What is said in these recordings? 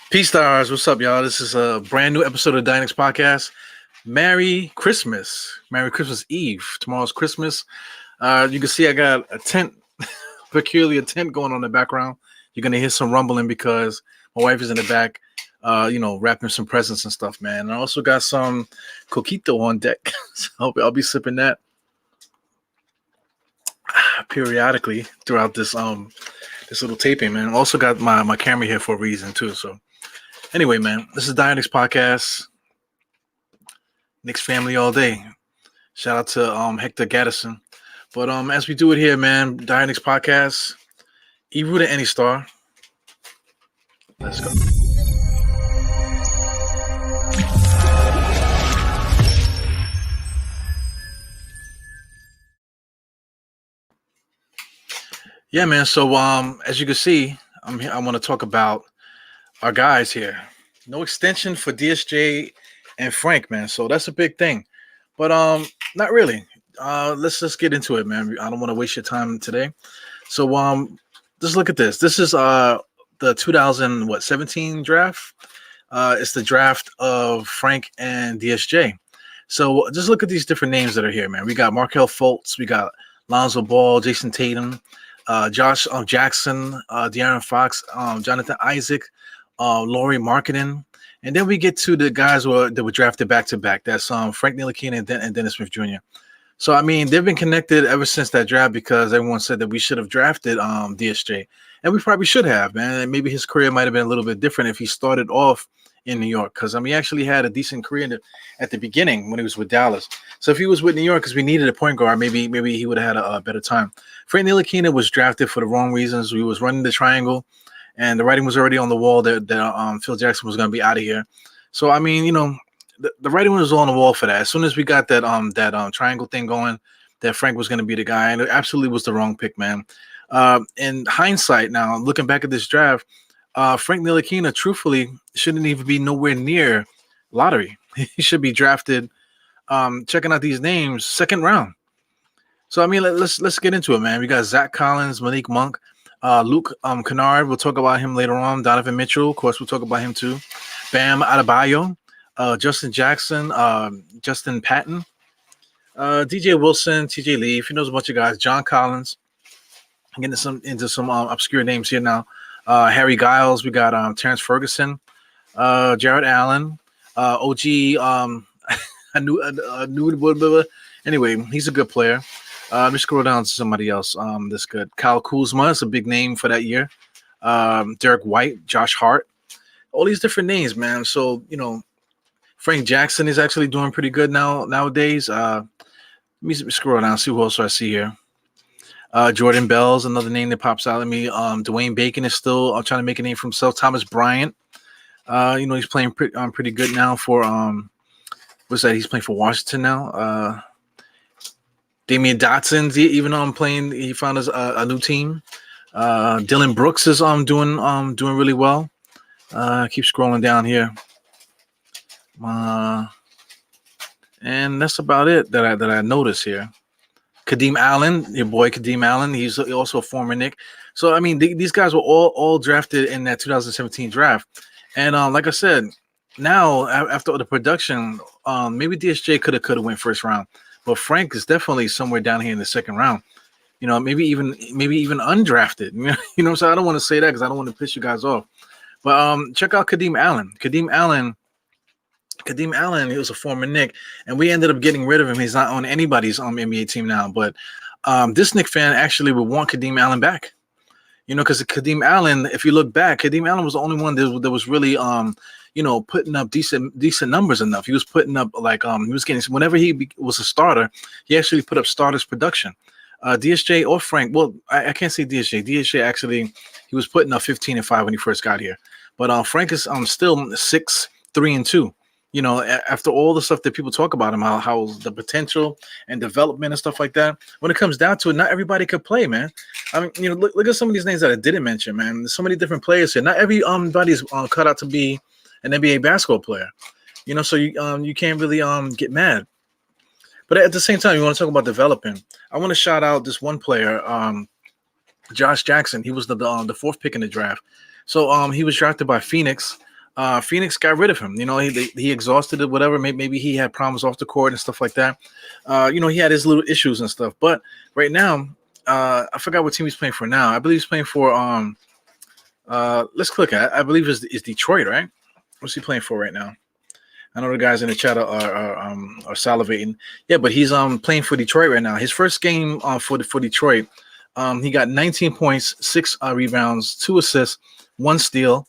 Peace stars, what's up, y'all? This is a brand new episode of the Dynex Podcast. Merry Christmas. Merry Christmas Eve. Tomorrow's Christmas. You can see I got a tent, peculiar tent going on in the background. You're gonna hear some rumbling because my wife is in the back, wrapping some presents and stuff, man. And I also got some coquito on deck. So I'll be sipping that periodically throughout this little taping, man. Also got my camera here for a reason too. So anyway, man, this is Dynex Podcast. Knicks family all day. Shout out to Hector Gaddison. But as we do it here, man, Dynex Podcast, Eru to any star. Let's go. Yeah, man. So as you can see, I want to talk about our guys here. No extension for DSJ and Frank, man. So that's a big thing. But not really. Let's just get into it, man. I don't want to waste your time today. So just look at this. This is the 2017 draft. It's the draft of Frank and DSJ. So just look at these different names that are here, man. We got Markelle Fultz, we got Lonzo Ball, Jason Tatum, Josh Jackson, De'Aaron Fox, Jonathan Isaac, Lauri Markkanen. And then we get to the guys that were drafted back to back. That's Frank Ntilikina and Dennis Smith Jr. So, I mean, they've been connected ever since that draft because everyone said that we should have drafted DSJ. And we probably should have, man. And maybe his career might have been a little bit different if he started off in New York. Because, he actually had a decent career at the beginning when he was with Dallas. So if he was with New York because we needed a point guard, maybe he would have had a better time. Frank Ntilikina was drafted for the wrong reasons. We was running the triangle. And the writing was already on the wall that Phil Jackson was going to be out of here. So, I mean, the writing was on the wall for that. As soon as we got that triangle thing going, that Frank was going to be the guy. And it absolutely was the wrong pick, man. In hindsight now, looking back at this draft, Frank Ntilikina, truthfully, shouldn't even be nowhere near lottery. He should be drafted, checking out these names, second round. So, I mean, let's get into it, man. We got Zach Collins, Malik Monk, Luke Kennard, we'll talk about him later on. Donovan Mitchell, of course, we'll talk about him too. Bam Adebayo, Justin Jackson, Justin Patton, DJ Wilson, TJ Leaf. He knows a bunch of guys. John Collins. I'm getting into some obscure names here now. Harry Giles. We got Terrence Ferguson, Jared Allen, OG. I knew. Anyway, he's a good player. Let me scroll down to somebody else that's good. Kyle Kuzma is a big name for that year. Derek White, Josh Hart, all these different names, man. So, Frank Jackson is actually doing pretty good nowadays. Let me scroll down, see who else I see here. Jordan Bell's another name that pops out at me. Dwayne Bacon is still trying to make a name for himself. Thomas Bryant, he's playing pretty good now for what's that? He's playing for Washington now. Damian Dotson, even though he found us a new team. Dylan Brooks is doing really well. Keep scrolling down here. And that's about it that I noticed here. Kadeem Allen, your boy Kadeem Allen, he's also a former Knick. So I mean, these guys were all drafted in that 2017 draft. And like I said, now after the production, maybe DSJ could have went first round. But Frank is definitely somewhere down here in the second round. Maybe even undrafted. So I don't want to say that because I don't want to piss you guys off. But check out Kadeem Allen. Kadeem Allen, he was a former Knick, and we ended up getting rid of him. He's not on anybody's NBA team now. But this Knick fan actually would want Kadeem Allen back. Because Kadeem Allen, if you look back, Kadeem Allen was the only one that was really putting up decent numbers enough. He was putting up he was getting, whenever he was a starter, he actually put up starters production. DSJ or Frank, well, I can't say DSJ. DSJ actually, he was putting up 15 and 5 when he first got here. But Frank is still 6, 3 and 2. After all the stuff that people talk about him, how the potential and development and stuff like that, when it comes down to it, not everybody could play, man. I mean, look at some of these names that I didn't mention, man. There's so many different players here. Not everybody's cut out to be an NBA basketball player, so you can't really get mad. But at the same time, you want to talk about developing. I want to shout out this one player, Josh Jackson. He was the fourth pick in the draft. So he was drafted by Phoenix. Phoenix got rid of him. He exhausted it, whatever. Maybe he had problems off the court and stuff like that. He had his little issues and stuff. But right now, I forgot what team he's playing for now. I believe he's playing for let's click at. I believe is Detroit, right? What's he playing for right now? I know the guys in the chat are salivating. Yeah, but he's playing for Detroit right now. His first game for Detroit, he got 19 points, 6 rebounds, 2 assists, 1 steal.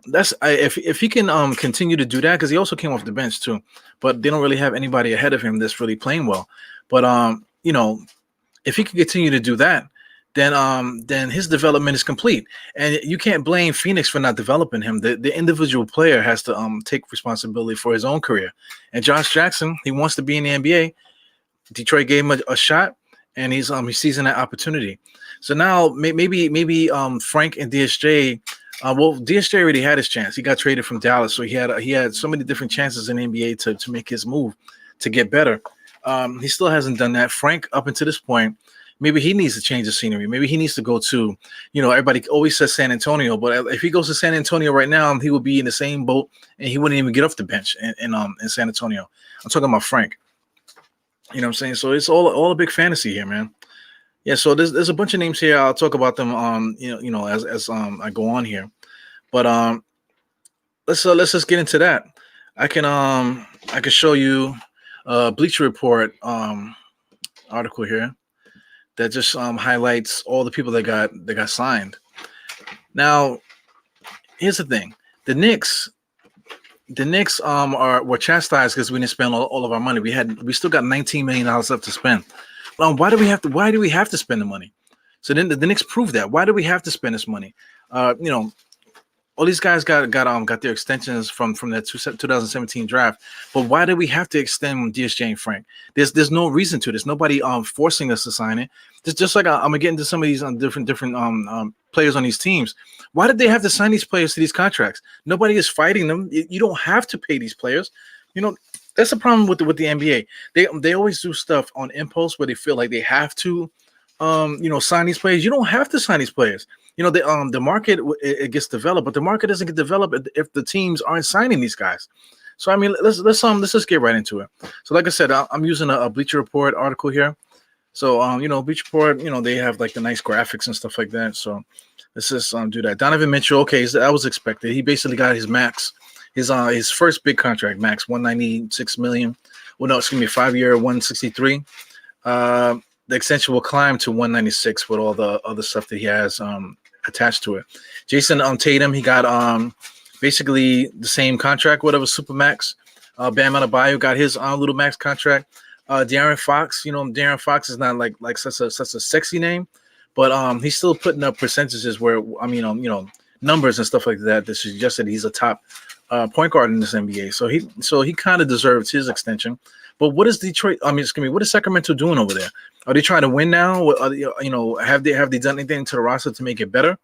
That's if he can continue to do that, because he also came off the bench too. But they don't really have anybody ahead of him that's really playing well. But if he can continue to do that, then his development is complete. And you can't blame Phoenix for not developing him. The individual player has to take responsibility for his own career. And Josh Jackson, he wants to be in the NBA. Detroit gave him a shot, and he's seizing that opportunity. So now maybe Frank and DSJ. DSJ already had his chance. He got traded from Dallas, so he had so many different chances in the NBA to make his move to get better. He still hasn't done that. Frank, up until this point, maybe he needs to change the scenery. Maybe he needs to go to, everybody always says San Antonio, but if he goes to San Antonio right now, he would be in the same boat, and he wouldn't even get off the bench in San Antonio. I'm talking about Frank. You know what I'm saying? So it's all a big fantasy here, man. Yeah, so there's a bunch of names here. I'll talk about them as I go on here. But let's just get into that. I can show you Bleacher Report article here that just highlights all the people that got signed. Now, here's the thing: the Knicks were chastised because we didn't spend all of our money. We still got $19 million left to spend. Why do we have to spend the money? So then the Knicks proved that. Why do we have to spend this money? All these guys got their extensions from that 2017 draft. But why do we have to extend DSJ and Frank? There's no reason to. There's nobody forcing us to sign it. Just like I'm gonna get into some of these different players on these teams. Why did they have to sign these players to these contracts? Nobody is fighting them. You don't have to pay these players. That's the problem with the NBA. They always do stuff on impulse where they feel like they have to, sign these players. You don't have to sign these players. The market it gets developed, but the market doesn't get developed if the teams aren't signing these guys. So I mean, let's just get right into it. So like I said, I'm using a Bleacher Report article here. So Bleacher Report, they have like the nice graphics and stuff like that. So let's just do that. Donovan Mitchell, okay, that was expected. He basically got his max. His first big contract, max $196 million. Well, no, excuse me, 5-year, 163. The extension will climb to 196 with all the other stuff that he has attached to it. Jason Tatum, he got basically the same contract, whatever, super max. Bam Adebayo got his little max contract. De'Aaron Fox, De'Aaron Fox is not like such a sexy name, but he's still putting up percentages where numbers and stuff like that suggest that he's a top point guard in this NBA. So he kind of deserves his extension. But what is what is Sacramento doing over there? Are they trying to win now? Have they done anything to the roster to make it better?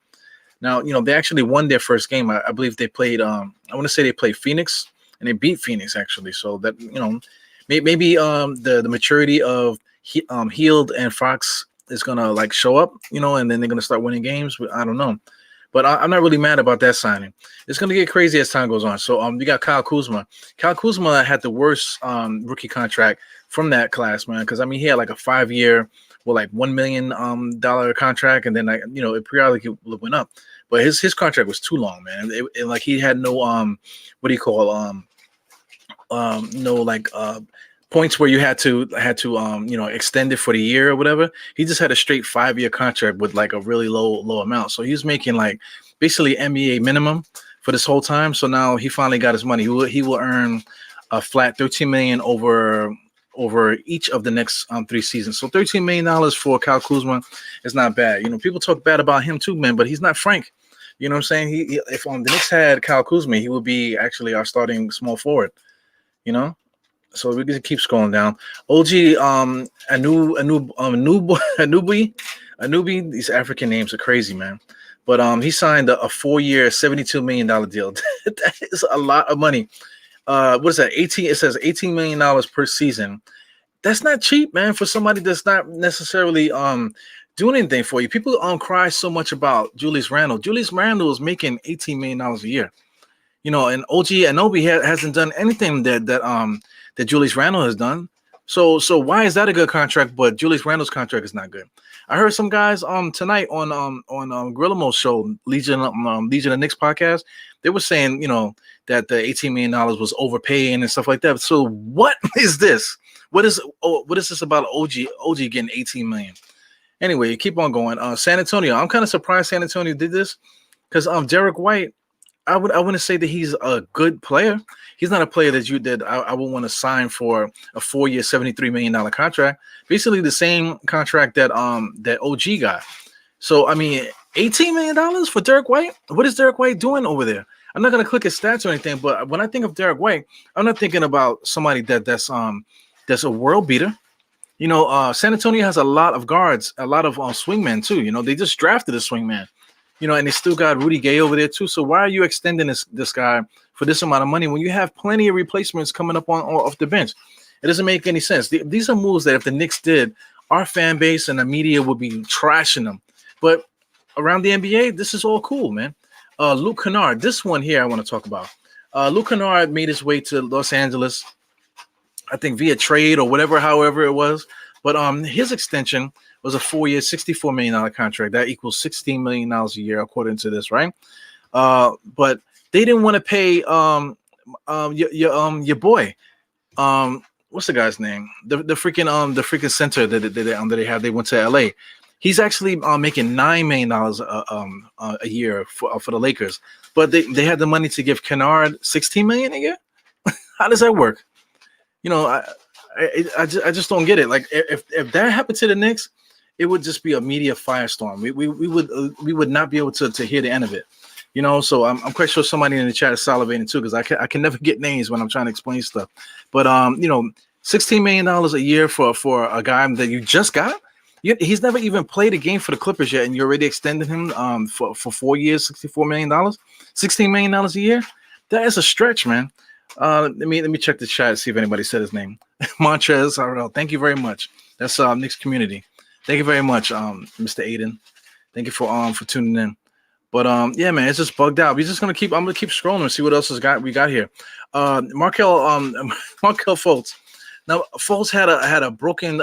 Now, they actually won their first game. I believe they played. I want to say they played Phoenix, and they beat Phoenix actually. So that maybe the maturity of Hield and Fox is gonna show up, and then they're gonna start winning games. I don't know. But I'm not really mad about that signing. It's going to get crazy as time goes on. So you got Kyle Kuzma. Kyle Kuzma had the worst rookie contract from that class, man. Because he had like a 5-year, $1 million contract, and then it periodically went up. But his contract was too long, man. He had no points where you had to extend it for the year or whatever. He just had a straight 5-year contract with a really low amount. So he was making basically NBA minimum for this whole time. So now he finally got his money. He will earn a flat $13 million over each of the next 3 seasons. So $13 million for Kyle Kuzma is not bad. People talk bad about him too, man, but he's not Frank. You know what I'm saying? If the Knicks had Kyle Kuzma, he would be actually our starting small forward. So we can keep scrolling down. OG Anunoby, these African names are crazy, man. But he signed a 4-year, $72 million deal. That is a lot of money. What is that? It says $18 million per season. That's not cheap, man, for somebody that's not necessarily doing anything for you. People cry so much about Julius Randle. Julius Randle is making $18 million a year. And OG Anunoby hasn't done anything that Julius Randle has done. So why is that a good contract, but Julius Randle's contract is not good? I heard some guys tonight on Grillomo's show, Legion of Knicks podcast. They were saying that the $18 million was overpaying and stuff like that. So what is this? What is this about OG getting $18 million? Anyway, keep on going. San Antonio. I'm kind of surprised San Antonio did this because Derek White. I wouldn't say that he's a good player. He's not a player that I would want to sign for a 4-year, $73 million contract. Basically the same contract that OG got. So I mean, $18 million for Derek White. What is Derek White doing over there? I'm not gonna click his stats or anything, but when I think of Derek White, I'm not thinking about somebody that's a world beater. San Antonio has a lot of guards, a lot of swingmen too. They just drafted a swingman. And they still got Rudy Gay over there too. So why are you extending this guy for this amount of money when you have plenty of replacements coming up off the bench? It doesn't make any sense. These are moves that if the Knicks did, our fan base and the media would be trashing them. But around the NBA, this is all cool, man. Luke Kennard, this one here I want to talk about. Luke Kennard made his way to Los Angeles, I think via trade or whatever, however it was. But his extension was a 4-year, $64 million contract. That equals $16 million a year, according to this, right? But they didn't want to pay your boy. What's the guy's name? The freaking center that they have. They went to LA. He's actually making $9 million a year for the Lakers. But they had the money to give Kennard $16 million a year. How does that work? I just don't get it. Like if that happened to the Knicks, it would just be a media firestorm. We would not be able to hear the end of it. So I'm quite sure somebody in the chat is salivating too, because I can never get names when I'm trying to explain stuff. But $16 million a year for a guy that you just got. He's never even played a game for the Clippers yet, and you already extended him for 4 years, $64 million, $16 million a year. That is a stretch, man. Let me check the chat, see if anybody said his name. Montrez, thank you very much. That's Knicks community. Thank you very much, Mr. Aiden. Thank you for tuning in. But yeah, man, it's just bugged out. I'm gonna keep scrolling and see what else we got here. Markelle Fultz. Now Fultz had a broken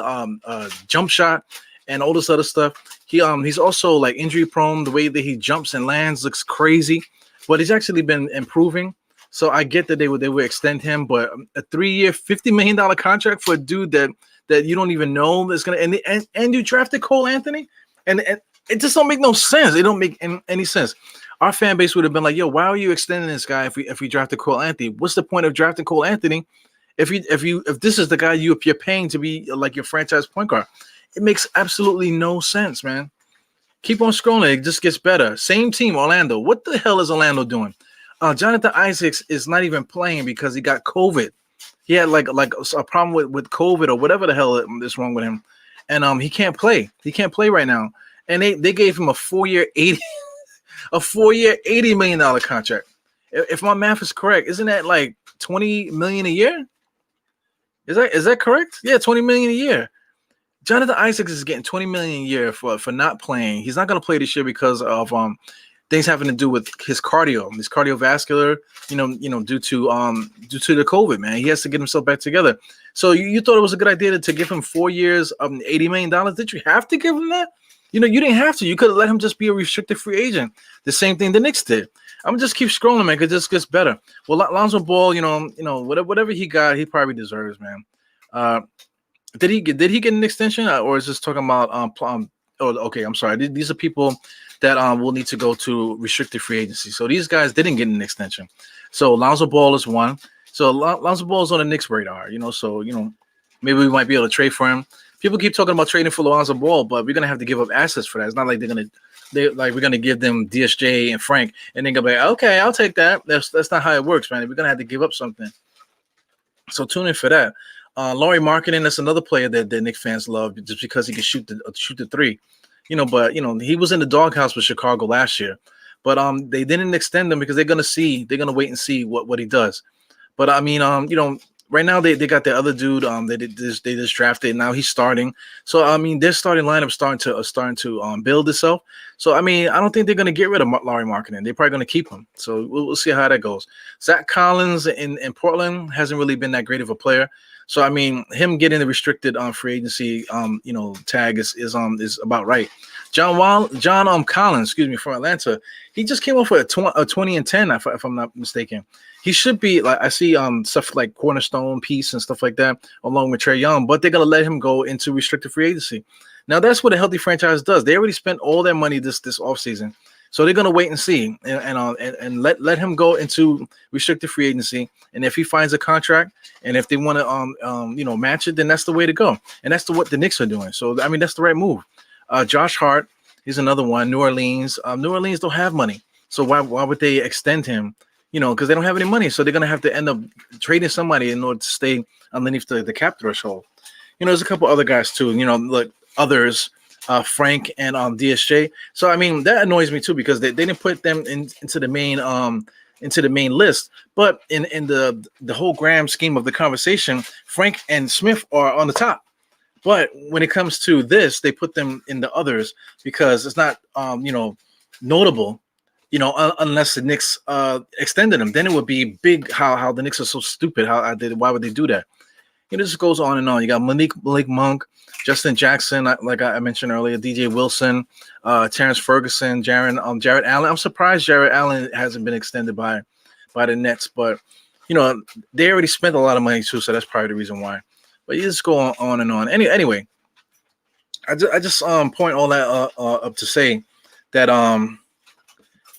jump shot and all this other stuff. He's also like injury prone. The way that he jumps and lands looks crazy, but he's actually been improving. So I get that they would extend him, but a 3-year, $50 million contract for a dude that you don't even know is gonna and you drafted Cole Anthony, and it just don't make no sense. It don't make any sense. Our fan base would have been like, "Yo, why are you extending this guy if we drafted Cole Anthony? What's the point of drafting Cole Anthony if this is the guy you're paying to be like your franchise point guard?" It makes absolutely no sense, man. Keep on scrolling. It just gets better. Same team, Orlando. What the hell is Orlando doing? Jonathan Isaacs is not even playing because he got COVID. He had like a problem with COVID or whatever the hell is wrong with him, and he can't play. He can't play right now. And they gave him a 4-year $80 million contract. If my math is correct, isn't that like $20 million a year? Is that correct? Yeah, $20 million a year. Jonathan Isaacs is getting $20 million a year for not playing. He's not going to play this year because of things having to do with his cardiovascular, due to the COVID, man. He has to get himself back together. So you thought it was a good idea to give him 4 years of $80 million? Did you have to give him that? You didn't have to. You could have let him just be a restricted free agent. The same thing the Knicks did. I'm gonna just keep scrolling, man, because it just gets better. Well, Lonzo Ball, whatever he got, he probably deserves, man. Did he get an extension, or is this talking about okay, I'm sorry. These are people that will need to go to restricted free agency. So these guys didn't get an extension. So Lonzo Ball is one. So Lonzo Ball is on the Knicks radar, So maybe we might be able to trade for him. People keep talking about trading for Lonzo Ball, but we're gonna have to give up assets for that. It's not like we're gonna give them DSJ and Frank, and then go like, okay, I'll take that. That's not how it works, man. We're gonna have to give up something. So tune in for that. Laurie Marketing, that's another player that Knicks fans love just because he can shoot the three. But he was in the doghouse with Chicago last year. But they didn't extend him because they're gonna wait and see what he does. But I mean, right now they got the other dude. They just drafted. Now he's starting. So I mean, their starting lineup starting to build itself. So I mean, I don't think they're gonna get rid of Larry Markkinen. They're probably gonna keep him. So we'll see how that goes. Zach Collins in Portland hasn't really been that great of a player. So I mean, him getting the restricted free agency tag is about right. John Collins, excuse me, from Atlanta. He just came off with a 20 and 10, if I'm not mistaken. He should be like, I see stuff like cornerstone piece and stuff like that along with Trae Young, but they're gonna let him go into restricted free agency. Now that's what a healthy franchise does. They already spent all their money this offseason. So they're gonna wait and see and let him go into restricted free agency. And if he finds a contract and if they want to match it, then that's the way to go. And that's what the Knicks are doing. So I mean that's the right move. Josh Hart, he's another one. New Orleans. New Orleans don't have money. So why would they extend him? Because they don't have any money. So they're gonna have to end up trading somebody in order to stay underneath the cap threshold. There's a couple other guys too. Look, others. Frank and DSJ. So I mean that annoys me too because they didn't put them into the main list. But in the whole grand scheme of the conversation, Frank and Smith are on the top. But when it comes to this, they put them in the others because it's not notable. Unless the Knicks extended them, then it would be big. How the Knicks are so stupid. Why would they do that? It just goes on and on. You got Malik Monk, Justin Jackson, like I mentioned earlier, DJ Wilson, Terrence Ferguson, Jarrett Allen. I'm surprised Jarrett Allen hasn't been extended by the Nets, but they already spent a lot of money too, so that's probably the reason why. But you just go on and on. Anyway, I just point all that up to say that Tom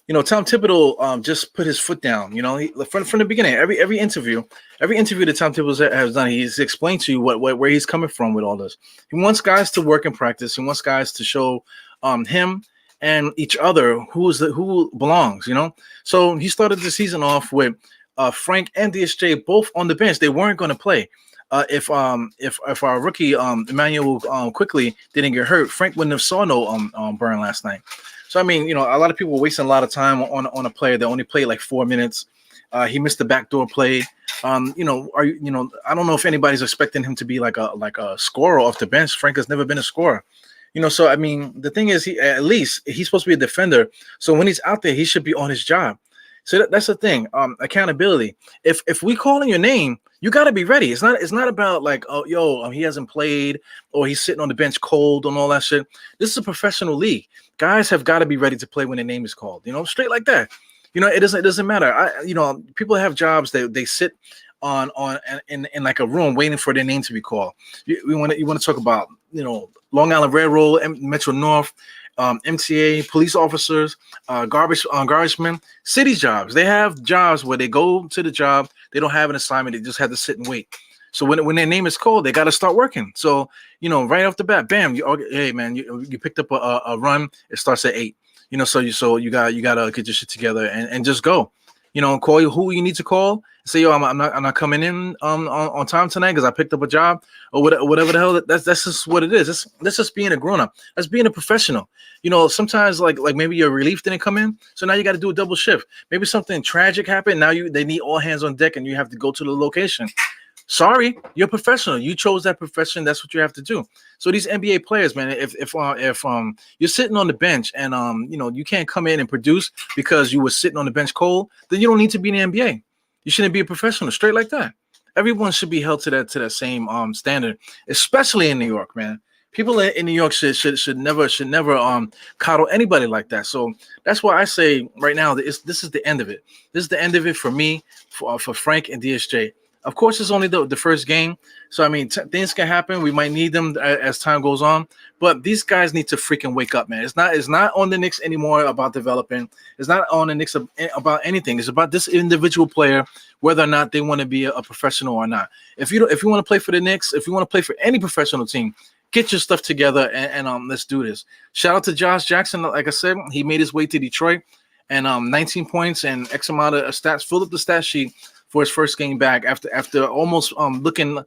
Thibodeau just put his foot down. From the beginning, every interview that Tom Thibodeau has done, he's explained to you where he's coming from with all this. He wants guys to work and practice. He wants guys to show him and each other who belongs. So he started the season off with Frank and DSJ both on the bench. They weren't going to play. If our rookie Emmanuel quickly didn't get hurt, Frank wouldn't have saw no burn last night. So I mean, a lot of people were wasting a lot of time on a player that only played like 4 minutes. He missed the backdoor play. I don't know if anybody's expecting him to be like a scorer off the bench. Frank has never been a scorer. So I mean, the thing is, at least he's supposed to be a defender. So when he's out there, he should be on his job. So that's the thing. Accountability. If we call in your name, you got to be ready. It's not about like, he hasn't played or he's sitting on the bench cold and all that shit. This is a professional league. Guys have got to be ready to play when their name is called. Straight like that. It doesn't matter. People have jobs that they sit on in like a room waiting for their name to be called. You want to talk about Long Island Railroad, Metro North, MTA, police officers, garbage men, city jobs. They have jobs where they go to the job. They don't have an assignment. They just have to sit and wait. So when their name is called, they got to start working. So right off the bat, bam! Hey man, you picked up a run. It starts at 8. So you got to get your shit together and just go. Call you who you need to call. Say, I'm not coming in on time tonight because I picked up a job or whatever the hell. That's just what it is. That's just being a grown up. That's being a professional. Sometimes like maybe your relief didn't come in, so now you got to do a double shift. Maybe something tragic happened. Now they need all hands on deck and you have to go to the location. Sorry, you're a professional. You chose that profession. That's what you have to do. So these NBA players, man, if you're sitting on the bench and you can't come in and produce because you were sitting on the bench cold, then you don't need to be in the NBA. You shouldn't be a professional. Straight like that. Everyone should be held to that same standard, especially in New York, man. People in New York should never coddle anybody like that. So that's why I say right now this is the end of it. This is the end of it for me, for Frank and DSJ. Of course, it's only the first game. So, I mean, things can happen. We might need them as time goes on. But these guys need to freaking wake up, man. It's not on the Knicks anymore about developing. It's not on the Knicks about anything. It's about this individual player, whether or not they want to be a professional or not. If you want to play for the Knicks, if you want to play for any professional team, get your stuff together and let's do this. Shout out to Josh Jackson. Like I said, he made his way to Detroit and 19 points and X amount of stats, filled up the stat sheet for his first game back after almost looking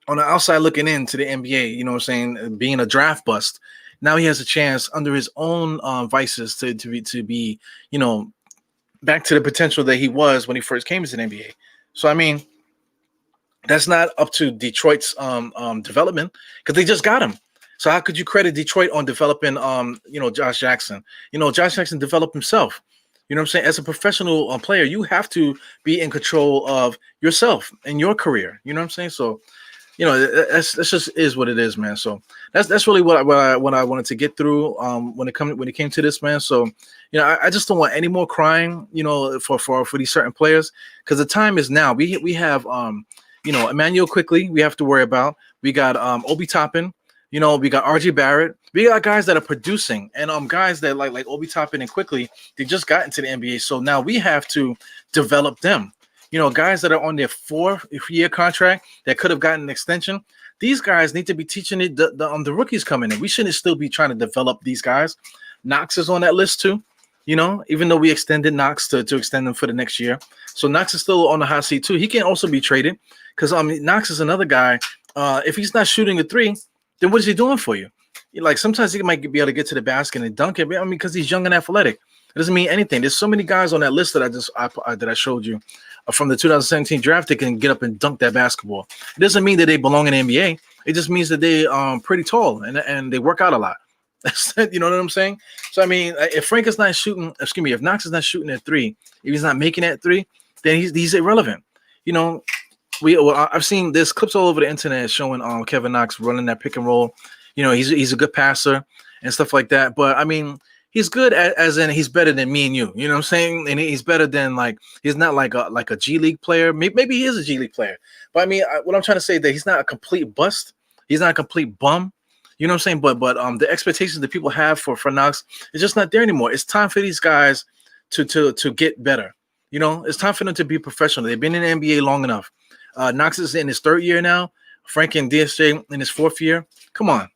on the outside looking into the NBA, you know what I'm saying, being a draft bust. Now he has a chance under his own vices to be, back to the potential that he was when he first came into the NBA. So, I mean, That's not up to Detroit's development because they just got him. So how could you credit Detroit on developing Josh Jackson? Josh Jackson developed himself. You know what I'm saying? As a professional player, you have to be in control of yourself and your career. You know what I'm saying? So that's just is what it is, man. So that's really what I wanted to get through when it came to this, man. So I just don't want any more crying, for these certain players, because the time is now. We have Emmanuel Quickly we have to worry about. We got Obi Toppin, we got RJ Barrett. We got guys that are producing, and guys that like Obi Toppin and Quickly, they just got into the NBA. So now we have to develop them. Guys that are on their 4-year contract that could have gotten an extension. These guys need to be teaching the rookies coming in. We shouldn't still be trying to develop these guys. Knox is on that list too. Even though we extended Knox to extend them for the next year. So Knox is still on the hot seat too. He can also be traded because Knox is another guy. If he's not shooting a three, then what is he doing for you? Like sometimes he might be able to get to the basket and dunk it. Because he's young and athletic. It doesn't mean anything. There's so many guys on that list that I showed you from the 2017 draft that can get up and dunk that basketball. It doesn't mean that they belong in the NBA. It just means that they pretty tall and they work out a lot. You know what I'm saying? So if Frank is not shooting, if Knox is not shooting at three, if he's not making that three, then he's irrelevant. I've seen there's clips all over the internet showing Kevin Knox running that pick and roll. He's a good passer and stuff like that. But he's good as in he's better than me and you. You know what I'm saying? And he's better than he's not like a G League player. Maybe he is a G League player. But what I'm trying to say is that he's not a complete bust. He's not a complete bum. You know what I'm saying? But the expectations that people have for Knox is just not there anymore. It's time for these guys to get better. It's time for them to be professional. They've been in the NBA long enough. Knox is in his 3rd year now. Frank and DSJ in his 4th year. Come on.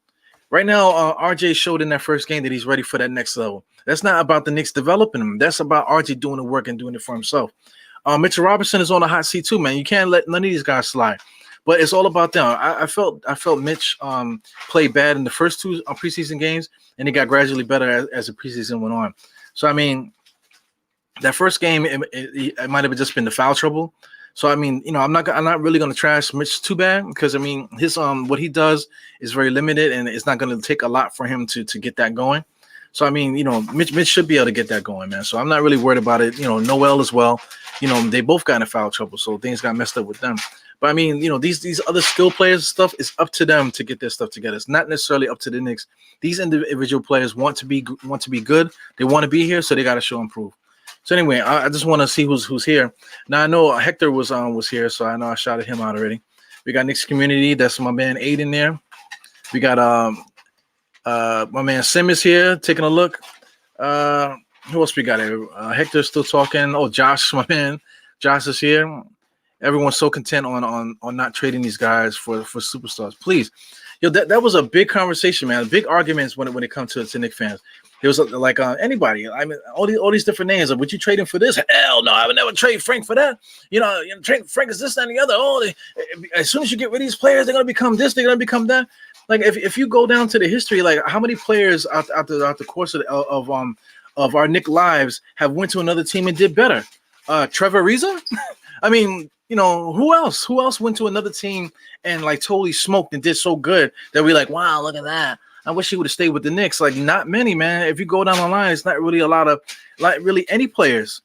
Right now, RJ showed in that first game that he's ready for that next level. That's not about the Knicks developing him. That's about RJ doing the work and doing it for himself. Mitchell Robinson is on the hot seat too, man. You can't let none of these guys slide. But it's all about them. I felt Mitch played bad in the first 2 preseason games, and it got gradually better as the preseason went on. So that first game it might have just been the foul trouble. So I'm not really going to trash Mitch too bad because his what he does is very limited, and it's not going to take a lot for him to get that going. So Mitch should be able to get that going, man. So I'm not really worried about it. Noel as well. They both got in foul trouble, so things got messed up with them. But these other skill players and stuff, it's up to them to get their stuff together. It's not necessarily up to the Knicks. These individual players want to be good. They want to be here, so they got to show and prove. So anyway, I just want to see who's here. Now I know Hector was here, so I know I shouted him out already. We got Knicks community. That's my man Aiden there. We got my man Sim is here taking a look. Who else we got here? Hector's still talking. Oh, Josh, my man. Josh is here. Everyone's so content on not trading these guys for superstars. Please, that was a big conversation, man. Big arguments when it comes to Knicks fans. It was anybody. All these different names. Would you trade him for this? Hell no, I would never trade Frank for that. Frank is this and the other. As soon as you get rid of these players, they're gonna become this. They're gonna become that. If you go down to the history, how many players out the course of our Knicks lives have went to another team and did better? Trevor Ariza. Who else? Who else went to another team and totally smoked and did so good that we wow, look at that. I wish he would have stayed with the Knicks. Not many, man. If you go down the line, it's not really a lot of really any players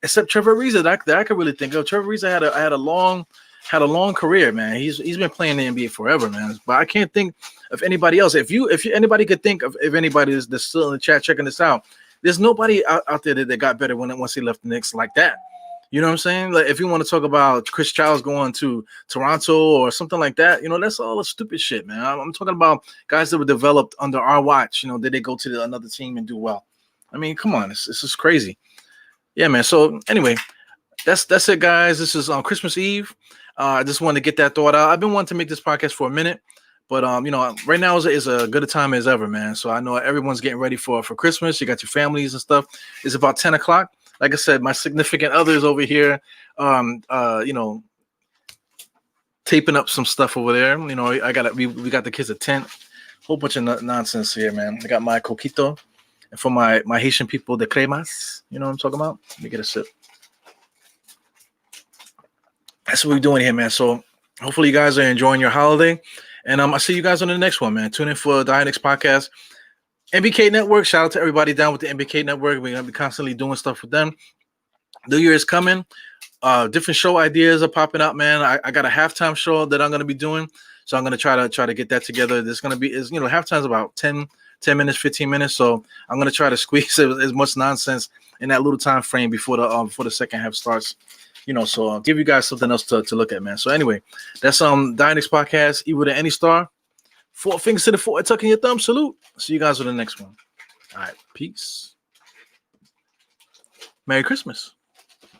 except Trevor Ariza that I could really think of. Trevor Ariza had a long career, man. He's been playing in the NBA forever, man. But I can't think of anybody else. If anybody could think of anybody that's still in the chat checking this out, there's nobody out there that got better once he left the Knicks like that. You know what I'm saying? If you want to talk about Chris Childs going to Toronto or something like that, that's all the stupid shit, man. I'm talking about guys that were developed under our watch. Did they go to another team and do well? Come on, it's just crazy. Yeah, man. So anyway, that's it, guys. This is on Christmas Eve. I just wanted to get that thought out. I've been wanting to make this podcast for a minute, but right now is a good a time as ever, man. So I know everyone's getting ready for Christmas. You got your families and stuff. It's about 10 o'clock. Like I said, my significant others over here, taping up some stuff over there. We got the kids a tent. Whole bunch of nonsense here, man. I got my coquito, and for my Haitian people, the cremas. You know what I'm talking about? Let me get a sip. That's what we're doing here, man. So Hopefully, you guys are enjoying your holiday. And I see you guys on the next one, man. Tune in for the Knicks podcast. NBK Network. Shout out to everybody down with the NBK Network. We're gonna be constantly doing stuff with them. New Year is coming. Different show ideas are popping up, man. I got a halftime show that I'm gonna be doing, so I'm gonna try to get that together. There's gonna be halftime's about 10 minutes, 15 minutes. So I'm gonna try to squeeze as much nonsense in that little time frame before the second half starts. So I'll give you guys something else to look at, man. So anyway, that's Dynix podcast. Evil to any star. 4 fingers to the forehead, tucking your thumb. Salute. See you guys on the next one. All right, peace. Merry Christmas.